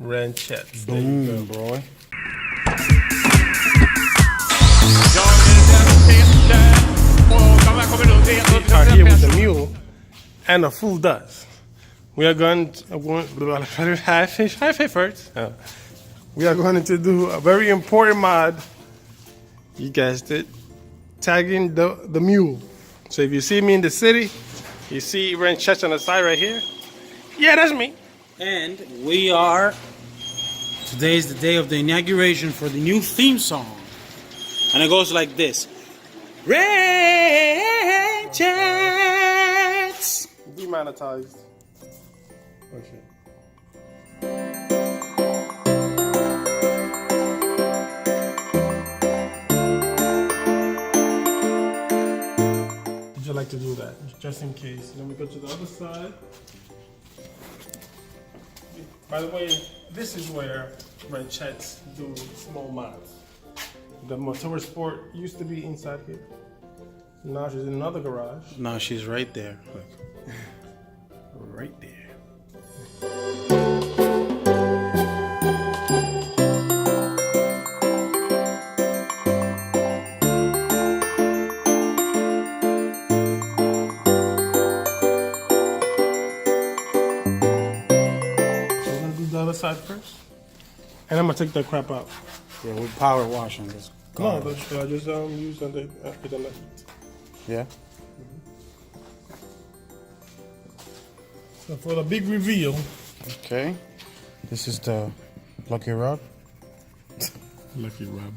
Wrenchettes. Boom, bro. We are here with the Mule and the full dust. We are going to, we are going to do a very important mod. You guessed it. Tagging the Mule. So if you see me in the city, you see Wrenchettes on the side right here. Yeah, that's me. And today is the day of the inauguration for the new theme song. And it goes like this. Wrenchettes. Demonetized. Oh shit. Would you like to do that? Just in case. Then we go to the other side. By the way, this is where Wrenchettes do small mods. The Motorsport used to be inside here. Now she's in another garage. No, she's right there. Look. Right there. Side first, and I'm gonna take that crap out. Yeah, we're power washing this. No, just use on the left. Yeah. So for the big reveal. Okay. This is the lucky rub. Lucky rub.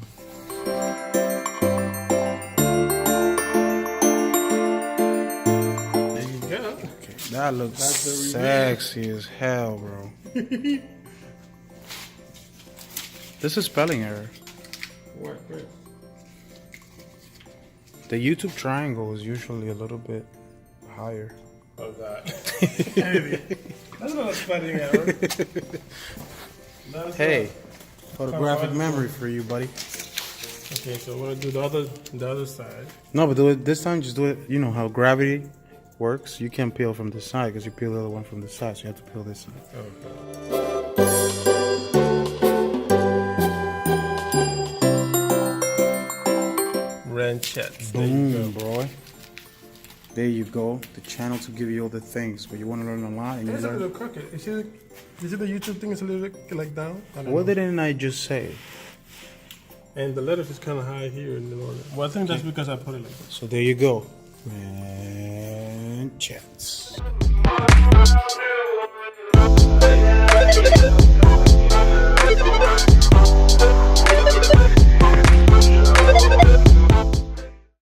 There you go. Okay, that looks sexy as hell, bro. This is spelling error. Where? The YouTube triangle is usually a little bit higher. Oh God. That's not a spelling error. Hey, photographic memory for you, buddy. Okay, so we're gonna do the other side. No, but do it this time. Just do it. You know how gravity works. You can't peel from this side because you peel the other one from the side, so you have to peel this side. Okay. Wrenchettes. Boom, bro. There you go. The channel to give you all the things, but you want to learn a lot. And it's a little crooked. You see the YouTube thing is a little like down? What didn't I just say? And the letters is kind of high here in the order. Well, I think that's because I put it like that. So there you go. Wrenchettes.